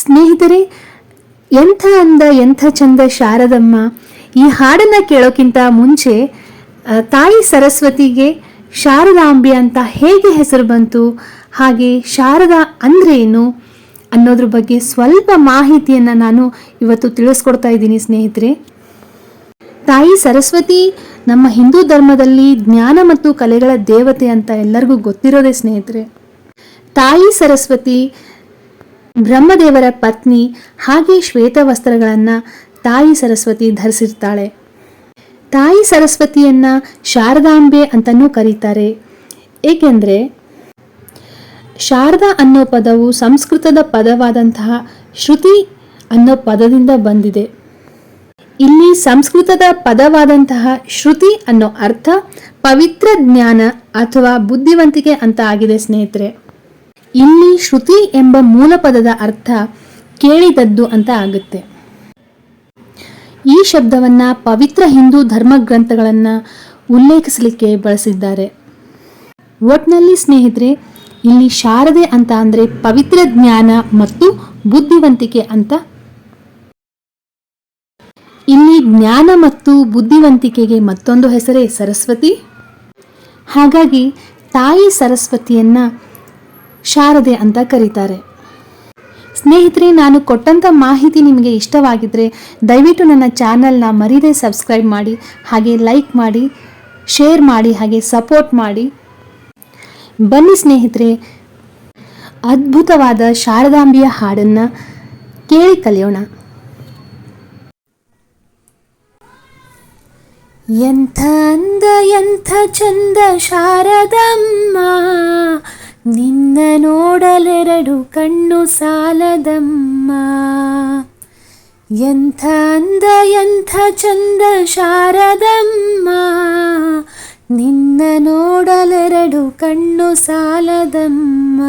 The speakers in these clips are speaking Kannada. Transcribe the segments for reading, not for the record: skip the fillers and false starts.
ಸ್ನೇಹಿತರೆ, ಎಂಥ ಅಂದ ಎಂಥ ಚಂದ ಶಾರದಮ್ಮ. ಈ ಹಾಡನ್ನು ಕೇಳೋಕ್ಕಿಂತ ಮುಂಚೆ ತಾಯಿ ಸರಸ್ವತಿಗೆ ಶಾರದಾಂಬೆ ಅಂತ ಹೇಗೆ ಹೆಸರು ಬಂತು, ಹಾಗೆ ಶಾರದಾ ಅಂದರೆ ಏನು ಅನ್ನೋದ್ರ ಬಗ್ಗೆ ಸ್ವಲ್ಪ ಮಾಹಿತಿಯನ್ನು ನಾನು ಇವತ್ತು ತಿಳಿಸ್ಕೊಡ್ತಾ ಇದ್ದೀನಿ ಸ್ನೇಹಿತರೆ. ತಾಯಿ ಸರಸ್ವತಿ ನಮ್ಮ ಹಿಂದೂ ಧರ್ಮದಲ್ಲಿ ಜ್ಞಾನ ಮತ್ತು ಕಲೆಗಳ ದೇವತೆ ಅಂತ ಎಲ್ಲರಿಗೂ ಗೊತ್ತಿರೋದೇ ಸ್ನೇಹಿತರೆ. ತಾಯಿ ಸರಸ್ವತಿ ಬ್ರಹ್ಮದೇವರ ಪತ್ನಿ, ಹಾಗೆ ಶ್ವೇತ ವಸ್ತ್ರಗಳನ್ನು ತಾಯಿ ಸರಸ್ವತಿ ಧರಿಸಿರ್ತಾಳೆ. ತಾಯಿ ಸರಸ್ವತಿಯನ್ನು ಶಾರದಾಂಬೆ ಅಂತಲೂ ಕರೀತಾರೆ. ಏಕೆಂದರೆ ಶಾರದಾ ಅನ್ನೋ ಪದವು ಸಂಸ್ಕೃತದ ಪದವಾದಂತಹ ಶ್ರುತಿ ಅನ್ನೋ ಪದದಿಂದ ಬಂದಿದೆ. ಇಲ್ಲಿ ಸಂಸ್ಕೃತದ ಪದವಾದಂತಹ ಶ್ರುತಿ ಅನ್ನೋ ಅರ್ಥ ಪವಿತ್ರ ಜ್ಞಾನ ಅಥವಾ ಬುದ್ಧಿವಂತಿಕೆ ಅಂತ ಆಗಿದೆ ಸ್ನೇಹಿತರೆ. ಇಲ್ಲಿ ಶ್ರುತಿ ಎಂಬ ಮೂಲ ಪದದ ಅರ್ಥ ಕೇಳಿದದ್ದು ಅಂತ ಆಗುತ್ತೆ. ಈ ಶಬ್ದವನ್ನು ಪವಿತ್ರ ಹಿಂದೂ ಧರ್ಮಗ್ರಂಥಗಳನ್ನು ಉಲ್ಲೇಖಿಸಲಿಕ್ಕೆ ಬಳಸಿದ್ದಾರೆ. ಒಟ್ನಲ್ಲಿ ಸ್ನೇಹಿತರೆ, ಇಲ್ಲಿ ಶಾರದೆ ಅಂತ ಅಂದರೆ ಪವಿತ್ರ ಜ್ಞಾನ ಮತ್ತು ಬುದ್ಧಿವಂತಿಕೆ ಅಂತ. ಇಲ್ಲಿ ಜ್ಞಾನ ಮತ್ತು ಬುದ್ಧಿವಂತಿಕೆಗೆ ಮತ್ತೊಂದು ಹೆಸರೇ ಸರಸ್ವತಿ. ಹಾಗಾಗಿ ತಾಯಿ ಸರಸ್ವತಿಯನ್ನ ಶಾರದೆ ಅಂತ ಕರೀತಾರೆ. ಸ್ನೇಹಿತರೆ, ನಾನು ಕೊಟ್ಟಂಥ ಮಾಹಿತಿ ನಿಮಗೆ ಇಷ್ಟವಾಗಿದ್ದರೆ ದಯವಿಟ್ಟು ನನ್ನ ಚಾನಲ್ನ ಮರೀದೆ ಸಬ್ಸ್ಕ್ರೈಬ್ ಮಾಡಿ, ಹಾಗೆ ಲೈಕ್ ಮಾಡಿ, ಶೇರ್ ಮಾಡಿ, ಹಾಗೆ ಸಪೋರ್ಟ್ ಮಾಡಿ. ಬನ್ನಿ ಸ್ನೇಹಿತರೆ, ಅದ್ಭುತವಾದ ಶಾರದಾಂಬೆಯ ಹಾಡನ್ನು ಕೇಳಿ ಕಲಿಯೋಣ. ಎಂಥ ಅಂದ ಎಂಥ ಚಂದ ಶಾರದಮ್ಮ, ನಿನ್ನ ನೋಡಲೆರಡು ಕಣ್ಣು ಸಾಲದಮ್ಮ. ಎಂಥ ಅಂದ ಎಂಥ ಚಂದ ಶಾರದಮ್ಮ, ನಿನ್ನ ನೋಡಲೆರಡು ಕಣ್ಣು ಸಾಲದಮ್ಮ.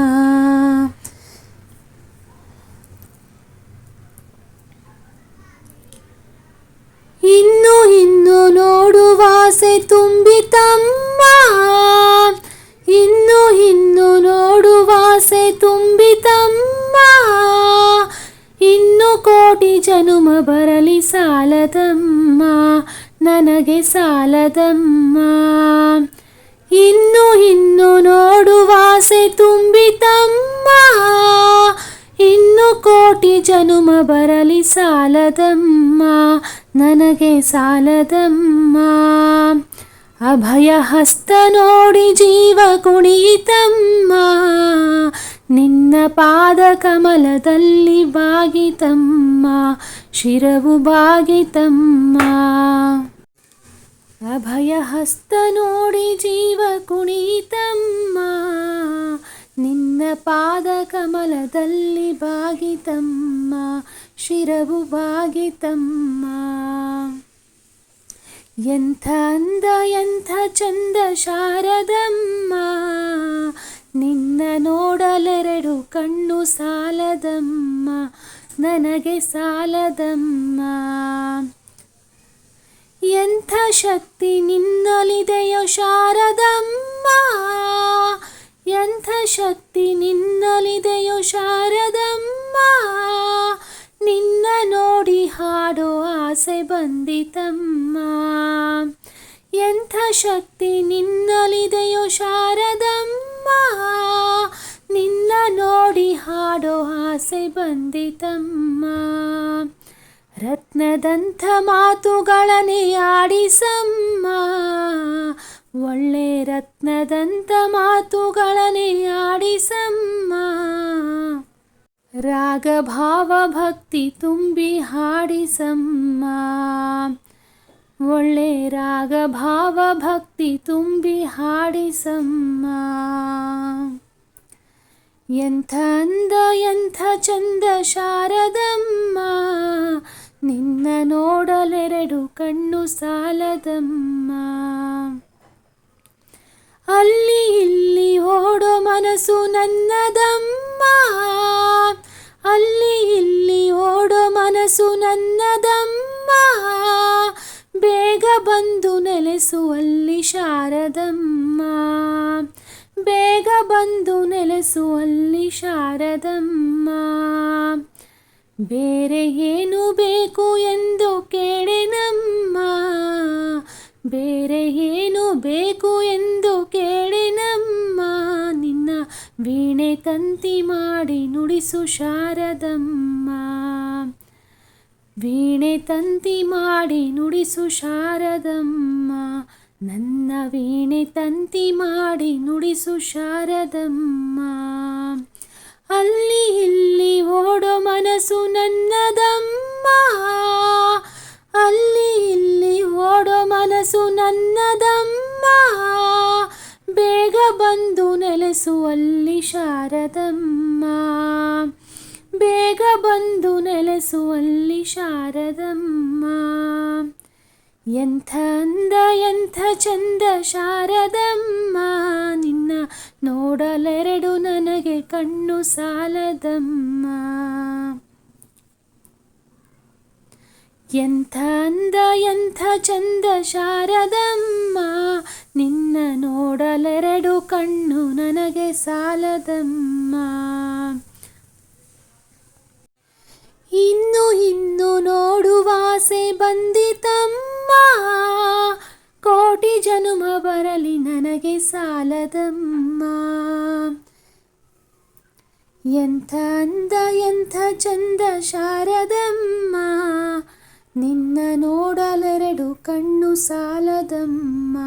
ಇನ್ನು ಇನ್ನು ನೋಡುವಾಸೆ ತುಂಬಿತಮ್ಮ, ಇನ್ನು ಇನ್ನು ನೋಡುವಾಸೆ ತುಂಬಿತಮ್ಮ. ಇನ್ನು ಕೋಟಿ ಜನುಮ ಬರಲಿ ಸಾಲದಮ್ಮ, ನನಗೆ ಸಾಲದಮ್ಮ. ಇನ್ನು ಇನ್ನು ನೋಡುವಾಸೆ ತುಂಬಿತಮ್ಮ, ಇನ್ನು ಕೋಟಿ ಜನುಮ ಬರಲಿ ಸಾಲದಮ್ಮ, ನನಗೆ ಸಾಲದಮ್ಮ. ಅಭಯ ಹಸ್ತ ನೋಡಿ ಜೀವ ಕುಣಿಯಿತಮ್ಮ, ನಿನ್ನ ಪಾದ ಕಮಲದಲ್ಲಿ ಬಾಗಿತಮ್ಮ, ಶಿರವು ಬಾಗಿತಮ್ಮ. ಅಭಯ ಹಸ್ತ ನೋಡಿ ಜೀವ ಕುಣಿಯಿತಮ್ಮ, ನಿನ್ನ ಪಾದ ಕಮಲದಲ್ಲಿ ಬಾಗಿತಮ್ಮ, ಶಿರವು ಬಾಗಿತಮ್ಮ. ಎಂಥ ಅಂದ ಎಂಥ ಚಂದ ಶಾರದಮ್ಮ, ನಿನ್ನ ನೋಡಲೆರಡು ಕಣ್ಣು ಸಾಲದಮ್ಮ, ನನಗೆ ಸಾಲದಮ್ಮ. ಎಂಥ ಶಕ್ತಿ ನಿನ್ನಲ್ಲಿದೆಯೋ ಶಾರದಮ್ಮ, ಎಂಥ ಶಕ್ತಿ ನಿನ್ನಲ್ಲಿದೆಯೋ ಶಾರದಮ್ಮ. ನಿನ್ನ ನೋಡಿ ಹಾಡೋ ಆಸೆ ಬಂದಿತಮ್ಮ, ಎಂಥ ಶಕ್ತಿ ನಿನ್ನಲ್ಲಿದೆಯೋ ಶಾರದಮ್ಮ. ನಿನ್ನ ನೋಡಿ ಹಾಡೋ ಆಸೆ ಬಂದಿತಮ್ಮ. ರತ್ನದಂಥ ಮಾತುಗಳನ್ನೇ ಆಡಿಸಮ್ಮ, ಒಳ್ಳೆ ರತ್ನದಂಥ ಮಾತುಗಳನ್ನೇ ಆಡಿಸಮ್ಮ. ರಾಗ ಭಾವ ಭಕ್ತಿ ತುಂಬಿ ಹಾಡಿಸಮ್ಮ, ಒಳ್ಳೆ ರಾಗ ಭಾವ ಭಕ್ತಿ ತುಂಬಿ ಹಾಡಿಸಮ್ಮ. ಎಂಥ ಅಂದ ಎಂಥ ಚಂದ ಶಾರದಮ್ಮ, ನಿನ್ನ ನೋಡಲೆರಡು ಕಣ್ಣು ಸಾಲದಮ್ಮ. ಅಲ್ಲಿ ಇಲ್ಲಿ ಓಡೋ ಮನಸ್ಸು ನನ್ನದಮ್ಮ, ಅಲ್ಲಿ ಇಲ್ಲಿ ಓಡೋ ಮನಸ್ಸು ನನ್ನದಮ್ಮ. ಬೇಗ ಬಂದು ನೆಲೆಸುವಲ್ಲಿ ಶಾರದಮ್ಮ, ಬೇಗ ಬಂದು ನೆಲೆಸುವಲ್ಲಿ ಶಾರದಮ್ಮ. ಬೇರೆ ಏನು ಬೇಕು ಎಂದು ಕೇಳೆನಮ್ಮ, ಬೇರೆ ಏನು ಬೇಕು ಎಂದು ಕೇಳೆನಮ್ಮ, ನಿನ್ನ ವೀಣೆ ತಂತಿ ಮಾಡಿ ನುಡಿಸು ಶಾರದಮ್ಮ, ವೀಣೆ ತಂತಿ ಮಾಡಿ ನುಡಿಸು ಶಾರದಮ್ಮ, ನನ್ನ ವೀಣೆ ತಂತಿ ಮಾಡಿ ನುಡಿಸು ಶಾರದಮ್ಮ. ಅಲ್ಲಿ ಇಲ್ಲಿ ಓಡೋ ಮನಸ್ಸು ನನ್ನದಮ್ಮ, ಅಲ್ಲಿ ಇಲ್ಲಿ ಓಡೋ ಮನಸ್ಸು ನನ್ನದಮ್ಮ, ಬೇಗ ಬಂದು ನೆಲೆಸುವಲ್ಲಿ ಶಾರದಮ್ಮ, ಬೇಗ ಬಂದು ನೆಲೆಸುವಲ್ಲಿ ಶಾರದಮ್ಮ. ಎಂಥ ಅಂದ ಎಂಥ ಚಂದ ಶಾರದಮ್ಮ, ನಿನ್ನ ನೋಡಲೆರಡು ನನಗೆ ಕಣ್ಣು ಸಾಲದಮ್ಮ. ಎಂಥ ಅಂದ ಎಂಥ ಚಂದ ಶಾರದಮ್ಮ, ನಿನ್ನ ನೋಡಲೆರಡು ಕಣ್ಣು ನನಗೆ ಸಾಲದಮ್ಮ. ಇನ್ನು ಇನ್ನು ನೋಡುವಾಸೆ ಬಂದಿತಮ್ಮ, ಕೋಟಿ ಜನುಮ ಬರಲಿ ನನಗೆ ಸಾಲದಮ್ಮ. ಎಂಥ ಅಂದ ಎಂಥ ಚಂದ ಶಾರದಮ್ಮ, ನಿನ್ನ ನೋಡಲೆರಡು ಕಣ್ಣು ಸಾಲದಮ್ಮ.